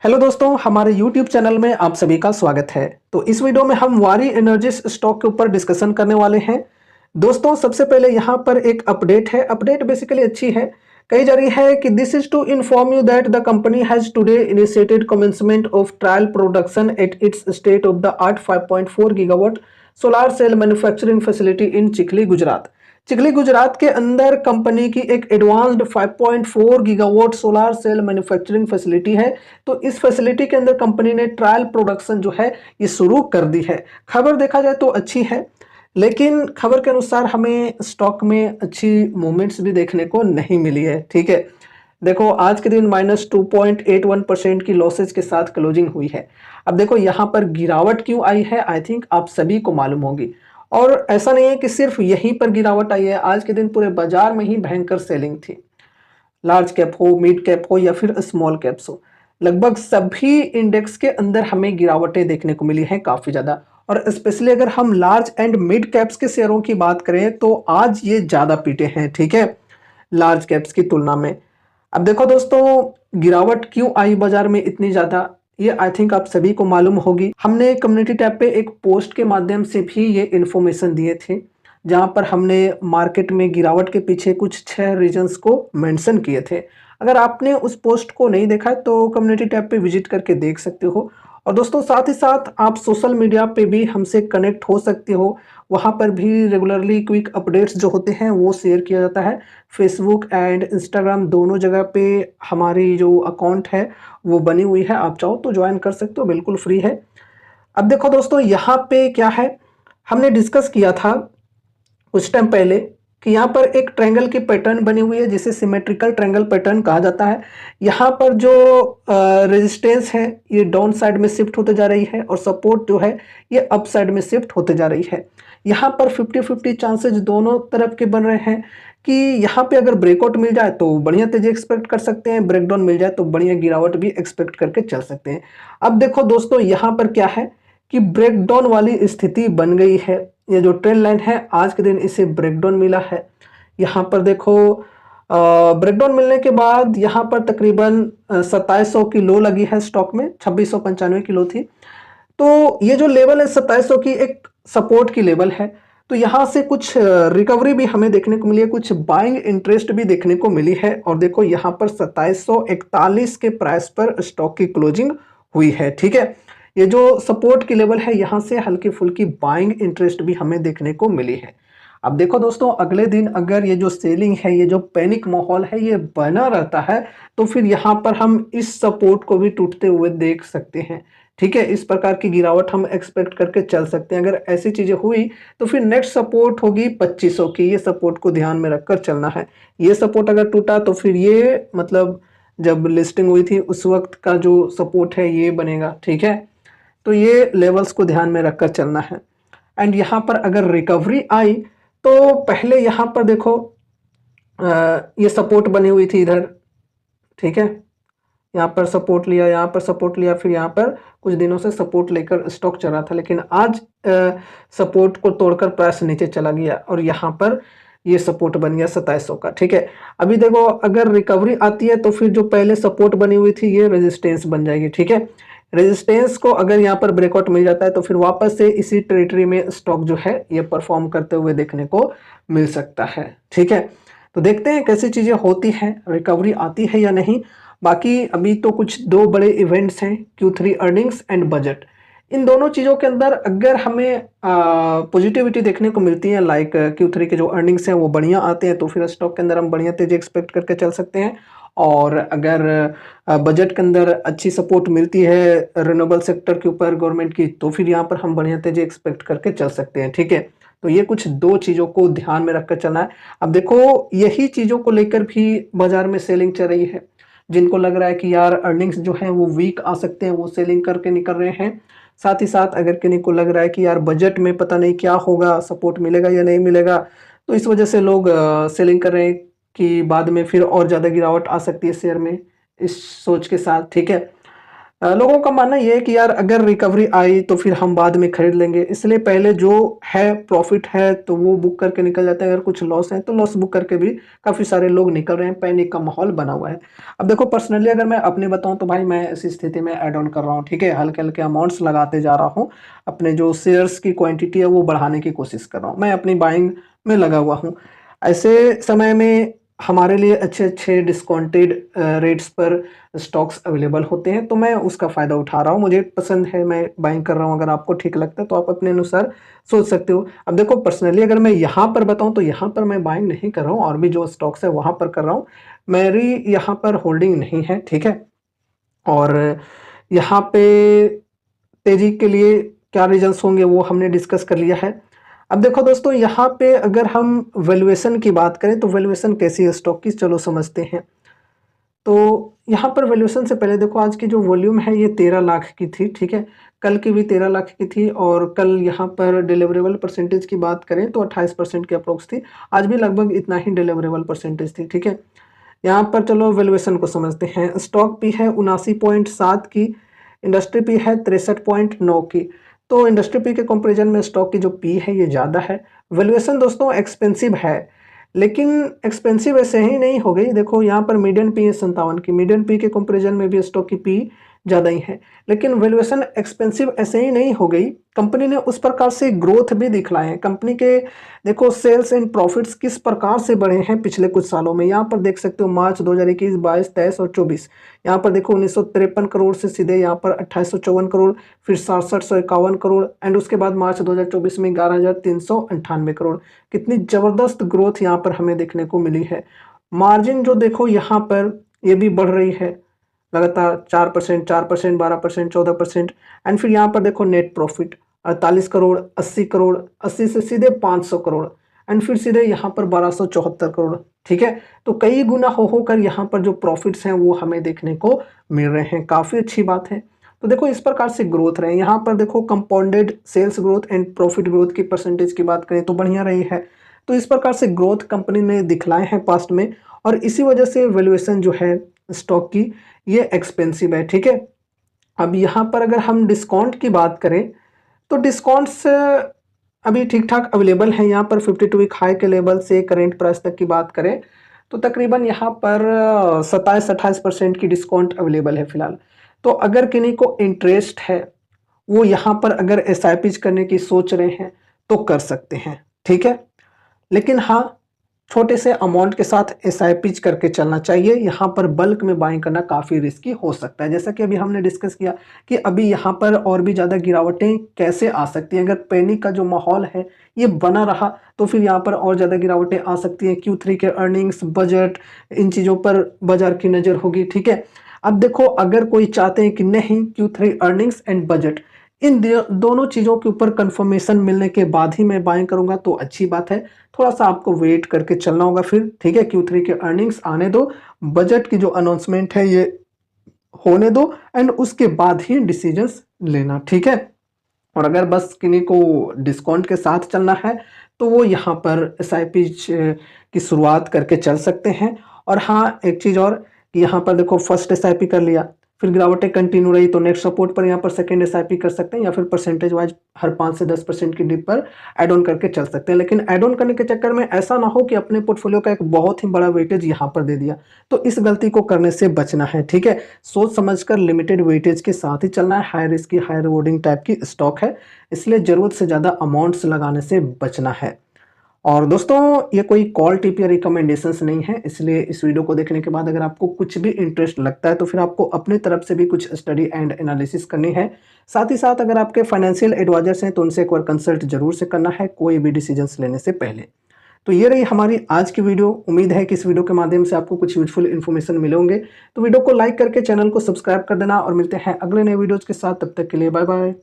Hello दोस्तों, हमारे YouTube channel में आप सभी का स्वागत है। तो इस वीडियो में हम वारी एनर्जीज स्टॉक के ऊपर डिस्कशन करने वाले हैं। दोस्तों, सबसे पहले यहाँ पर एक अपडेट है। अपडेट बेसिकली अच्छी है। कही जा रही है कि this is to inform you that the company has today initiated commencement of trial production at its state of the art 5.4 gigawatt solar cell manufacturing facility in Chikhli, Gujarat. Chikhli, Gujarat के अंदर कंपनी की एक advanced 5.4 gigawatt solar cell manufacturing facility है। तो इस facility के अंदर company ने ट्रायल प्रोडक्शन जो है ये शुरू कर दी है। खबर देखा जाए तो अच्छी है, लेकिन खबर के अनुसार हमें स्टॉक में अच्छी मूवमेंट्स भी देखने को नहीं मिली है। ठीक है, देखो आज के दिन -2.81% की लॉसेज के साथ क्लोजिंग हुई है। अब देखो यहाँ पर गिरावट क्यों आई है, आई थिंक आप सभी को मालूम होगी। और ऐसा नहीं है कि सिर्फ यहीं पर गिरावट आई है, आज के दिन पूरे बाजार में ही भयंकर सेलिंग थी। लार्ज कैप हो, मिड कैप हो या फिर स्मॉल कैप्स हो, लगभग सभी इंडेक्स के अंदर हमें गिरावटें देखने को मिली हैं काफ़ी ज़्यादा। और स्पेशली अगर हम लार्ज एंड मिड कैप्स के शेयरों की बात करें तो आज ये ज़्यादा पीटे हैं, ठीक है, लार्ज कैप्स की तुलना में। अब देखो दोस्तों, गिरावट क्यों आई बाजार में इतनी ज़्यादा, ये आई थिंक आप सभी को मालूम होगी। हमने कम्युनिटी टैब पे एक पोस्ट के माध्यम से भी ये इन्फॉर्मेशन दिए थे, जहाँ पर हमने मार्केट में गिरावट के पीछे कुछ 6 रीजंस को मेंशन किए थे। अगर आपने उस पोस्ट को नहीं देखा है तो कम्युनिटी टैब पे विजिट करके देख सकते हो। और दोस्तों, साथ ही साथ आप सोशल मीडिया पे भी हमसे कनेक्ट हो सकते हो। वहाँ पर भी रेगुलरली क्विक अपडेट्स जो होते हैं वो शेयर किया जाता है। फेसबुक एंड इंस्टाग्राम दोनों जगह पे हमारी जो अकाउंट है वो बनी हुई है, आप चाहो तो ज्वाइन कर सकते हो, बिल्कुल फ्री है। अब देखो दोस्तों, यहाँ पे क्या है, हमने डिस्कस किया था कुछ टाइम पहले कि यहाँ पर एक ट्रायंगल की पैटर्न बनी हुई है जिसे सिमेट्रिकल ट्रायंगल पैटर्न कहा जाता है। यहाँ पर जो रेजिस्टेंस है ये डाउन साइड में शिफ्ट होते जा रही है और सपोर्ट जो है ये अप साइड में शिफ्ट होते जा रही है। यहाँ पर 50-50 चांसेस दोनों तरफ के बन रहे हैं कि यहाँ पे अगर ब्रेकआउट मिल जाए तो बढ़िया तेजी एक्सपेक्ट कर सकते हैं, ब्रेकडाउन मिल जाए तो बढ़िया गिरावट भी एक्सपेक्ट करके चल सकते हैं। अब देखो दोस्तों, यहाँ पर क्या है कि ब्रेकडाउन वाली स्थिति बन गई है। ये जो ट्रेंड लाइन है आज के दिन इसे ब्रेकडाउन मिला है। यहाँ पर देखो, ब्रेकडाउन मिलने के बाद यहाँ पर तकरीबन 2700 की लो लगी है स्टॉक में, 2695 की लो थी। तो ये जो लेवल है 2700 की एक सपोर्ट की लेवल है। तो यहाँ से कुछ रिकवरी भी हमें देखने को मिली है, कुछ बाइंग इंटरेस्ट भी देखने को मिली है। और देखो यहाँ पर 2741 के प्राइस पर स्टॉक की क्लोजिंग हुई है, ठीक है। ये जो सपोर्ट की लेवल है यहाँ से हल्की फुल्की बाइंग इंटरेस्ट भी हमें देखने को मिली है। अब देखो दोस्तों, अगले दिन अगर ये जो सेलिंग है, ये जो पैनिक माहौल है ये बना रहता है तो फिर यहाँ पर हम इस सपोर्ट को भी टूटते हुए देख सकते हैं, ठीक है। इस प्रकार की गिरावट हम एक्सपेक्ट करके चल सकते हैं। अगर ऐसी चीजें हुई तो फिर नेक्स्ट सपोर्ट होगी 2500 की, ये सपोर्ट को ध्यान में रखकर चलना है। ये सपोर्ट अगर टूटा तो फिर ये मतलब जब लिस्टिंग हुई थी उस वक्त का जो सपोर्ट है ये बनेगा, ठीक है। तो ये लेवल्स को ध्यान में रखकर चलना है। एंड यहाँ पर अगर रिकवरी आई तो पहले यहाँ पर देखो ये सपोर्ट बनी हुई थी इधर, ठीक है। यहाँ पर सपोर्ट लिया, यहाँ पर सपोर्ट लिया, फिर यहाँ पर कुछ दिनों से सपोर्ट लेकर स्टॉक चल रहा था, लेकिन आज सपोर्ट को तोड़कर प्राइस नीचे चला गया और यहाँ पर ये सपोर्ट बन गया 2700 का, ठीक है। अभी देखो अगर रिकवरी आती है तो फिर जो पहले सपोर्ट बनी हुई थी ये रेजिस्टेंस बन जाएगी, ठीक है। रेजिस्टेंस को अगर यहाँ पर ब्रेकआउट मिल जाता है तो फिर वापस से इसी टेरिटरी में स्टॉक जो है ये परफॉर्म करते हुए देखने को मिल सकता है, ठीक है। तो देखते हैं कैसी चीज़ें होती हैं, रिकवरी आती है या नहीं। बाकी अभी तो कुछ दो बड़े इवेंट्स हैं, Q3 अर्निंग्स एंड बजट। इन दोनों चीज़ों के अंदर अगर हमें पॉजिटिविटी देखने को मिलती है, लाइक Q3 के जो अर्निंग्स हैं वो बढ़िया आते हैं तो फिर स्टॉक के अंदर हम बढ़िया तेजी एक्सपेक्ट करके चल सकते हैं। और अगर बजट के अंदर अच्छी सपोर्ट मिलती है रिन्यूएबल सेक्टर के ऊपर गवर्नमेंट की तो फिर यहाँ पर हम बढ़िया तेजी एक्सपेक्ट करके चल सकते हैं, ठीक है। तो ये कुछ दो चीज़ों को ध्यान में रखकर चलना है। अब देखो यही चीज़ों को लेकर भी बाजार में सेलिंग चल रही है। जिनको लग रहा है कि यार अर्निंग्स जो हैं वो वीक आ सकते हैं वो सेलिंग करके निकल रहे हैं। साथ ही साथ अगर किन्हीं को लग रहा है कि यार बजट में पता नहीं क्या होगा, सपोर्ट मिलेगा या नहीं मिलेगा, तो इस वजह से लोग सेलिंग कर रहे हैं कि बाद में फिर और ज़्यादा गिरावट आ सकती है शेयर में, इस सोच के साथ, ठीक है। लोगों का मानना ये है कि यार अगर रिकवरी आई तो फिर हम बाद में खरीद लेंगे, इसलिए पहले जो है प्रॉफिट है तो वो बुक करके निकल जाते हैं, अगर कुछ लॉस है तो लॉस बुक करके भी काफ़ी सारे लोग निकल रहे हैं, पैनिक का माहौल बना हुआ है। अब देखो पर्सनली अगर मैं अपनी बताऊं तो भाई मैं ऐसी स्थिति में ऐड ऑन कर रहा हूँ, ठीक है, हल्के हल्के अमाउंट्स लगाते जा रहा हूँ, अपने जो शेयर्स की क्वांटिटी है वो बढ़ाने की कोशिश कर रहा हूँ, मैं अपनी बाइंग में लगा हुआ हूँ। ऐसे समय में हमारे लिए अच्छे अच्छे डिस्काउंटेड रेट्स पर स्टॉक्स अवेलेबल होते हैं, तो मैं उसका फ़ायदा उठा रहा हूँ, मुझे पसंद है, मैं बाइंग कर रहा हूँ। अगर आपको ठीक लगता है तो आप अपने अनुसार सोच सकते हो। अब देखो पर्सनली अगर मैं यहाँ पर बताऊँ तो यहाँ पर मैं बाइंग नहीं कर रहा हूँ, और भी जो स्टॉक्स है वहाँ पर कर रहा हूँ, मेरी यहाँ पर होल्डिंग नहीं है, ठीक है। और यहाँ पे तेजी के लिए क्या रीजंस होंगे वो हमने डिस्कस कर लिया है। अब देखो दोस्तों यहाँ पे अगर हम वैल्यूएशन की बात करें तो वैल्यूएशन कैसी है स्टॉक की, चलो समझते हैं। तो यहाँ पर वैल्यूएशन से पहले देखो आज की जो वॉल्यूम है ये 13 लाख की थी, ठीक है, कल की भी 13 लाख की थी, और कल यहाँ पर डिलीवरेबल परसेंटेज की बात करें तो 28% की अप्रोक्स थी, आज भी लगभग इतना ही डिलीवरेबल परसेंटेज थी, ठीक है। यहाँ पर चलो वैल्यूएशन को समझते हैं। स्टॉक पी है 79.7 की, इंडस्ट्री पी है 63.9 की। तो इंडस्ट्री पी के कंपैरिजन में स्टॉक की जो पी है ये ज़्यादा है। वैल्यूएशन दोस्तों एक्सपेंसिव है, लेकिन एक्सपेंसिव ऐसे ही नहीं हो गई। देखो यहाँ पर मीडियन पी है 57 की, मीडियन पी के कंपैरिजन में भी स्टॉक की पी ज़्यादा ही है, लेकिन वैल्यूएशन एक्सपेंसिव ऐसे ही नहीं हो गई। कंपनी ने उस प्रकार से ग्रोथ भी दिखलाए हैं। कंपनी के देखो सेल्स एंड प्रॉफिट्स किस प्रकार से बढ़े हैं पिछले कुछ सालों में, यहाँ पर देख सकते हो मार्च 2021, 22, 23 और 24। यहाँ पर देखो 1953 करोड़ से सीधे यहाँ पर 2854 करोड़, फिर 6751 करोड़, एंड उसके बाद मार्च 2024 में 11398 करोड़। कितनी ज़बरदस्त ग्रोथ यहाँ पर हमें देखने को मिली है। मार्जिन जो देखो यहाँ पर ये भी बढ़ रही है लगातार, 4%, 4%, 12%, 14%। एंड फिर यहाँ पर देखो नेट प्रॉफिट 48 करोड़, 80 करोड़, 80 से सीधे 500 करोड़, एंड फिर सीधे यहाँ पर 1274 करोड़, ठीक है। तो कई गुना हो होकर यहाँ पर जो प्रॉफिट्स हैं वो हमें देखने को मिल रहे हैं, काफ़ी अच्छी बात है। तो देखो इस प्रकार से ग्रोथ रहे, यहाँ पर देखो compounded sales growth and profit growth की परसेंटेज की बात करें तो बढ़िया रही है। तो इस प्रकार से ग्रोथ कंपनी ने दिखलाए हैं पास्ट में, और इसी वजह से वैल्यूएशन जो है स्टॉक की ये एक्सपेंसिव है, ठीक है। अब यहाँ पर अगर हम डिस्काउंट की बात करें तो डिस्काउंट्स अभी ठीक ठाक अवेलेबल हैं। यहाँ पर 52 वीक हाई के लेवल से करेंट प्राइस तक की बात करें तो तकरीबन यहाँ पर 27-28% की डिस्काउंट अवेलेबल है फिलहाल। तो अगर किन्हीं को इंटरेस्ट है वो यहाँ पर अगर एसआईपी करने की सोच रहे हैं तो कर सकते हैं, ठीक है। लेकिन हाँ, छोटे से अमाउंट के साथ एसआईपी करके चलना चाहिए। यहाँ पर बल्क में बाइंग करना काफ़ी रिस्की हो सकता है, जैसा कि अभी हमने डिस्कस किया कि अभी यहाँ पर और भी ज़्यादा गिरावटें कैसे आ सकती हैं। अगर पैनिक का जो माहौल है ये बना रहा तो फिर यहाँ पर और ज़्यादा गिरावटें आ सकती हैं। Q3 के अर्निंग्स, बजट, इन चीज़ों पर बाजार की नज़र होगी, ठीक है। अब देखो अगर कोई चाहते हैं कि नहीं Q3 अर्निंग्स एंड बजट, इन दोनों चीज़ों के ऊपर कंफर्मेशन मिलने के बाद ही मैं बाइंग करूंगा तो अच्छी बात है। थोड़ा सा आपको वेट करके चलना होगा फिर, ठीक है। Q3 के अर्निंग्स आने दो, बजट की जो अनाउंसमेंट है ये होने दो, एंड उसके बाद ही डिसीजंस लेना, ठीक है। और अगर बस किन्हीं को डिस्काउंट के साथ चलना है तो वो यहाँ पर एसआईपी की शुरुआत करके चल सकते हैं। और हाँ एक चीज़ और कि यहाँ पर देखो फर्स्ट एसआईपी कर लिया, फिर गिरावटें कंटिन्यू रही तो नेक्स्ट सपोर्ट पर यहाँ पर सेकंड एसआईपी कर सकते हैं, या फिर परसेंटेज वाइज हर 5 से 10% की डिप पर ऐड ऑन करके चल सकते हैं। लेकिन ऐड ऑन करने के चक्कर में ऐसा ना हो कि अपने पोर्टफोलियो का एक बहुत ही बड़ा वेटेज यहाँ पर दे दिया, तो इस गलती को करने से बचना है, ठीक है। सोच समझकर लिमिटेड वेटेज के साथ ही चलना है। हाई रिस्क की हाई रिवॉर्डिंग टाइप की स्टॉक है, इसलिए ज़रूरत से ज़्यादा अमाउंट्स लगाने से बचना है। और दोस्तों ये कोई कॉल टिप या रिकमेंडेशंस नहीं है, इसलिए इस वीडियो को देखने के बाद अगर आपको कुछ भी इंटरेस्ट लगता है तो फिर आपको अपनी तरफ से भी कुछ स्टडी एंड एनालिसिस करनी है। साथ ही साथ अगर आपके फाइनेंशियल एडवाइजर्स हैं तो उनसे एक बार कंसल्ट जरूर से करना है कोई भी डिसीजंस लेने से पहले। तो ये रही हमारी आज की वीडियो। उम्मीद है कि इस वीडियो के माध्यम से आपको कुछ यूजफुल इन्फॉर्मेशन मिले होंगे। तो वीडियो को लाइक करके चैनल को सब्सक्राइब कर देना, और मिलते हैं अगले नए वीडियोज़ के साथ। तब तक के लिए बाय बाय।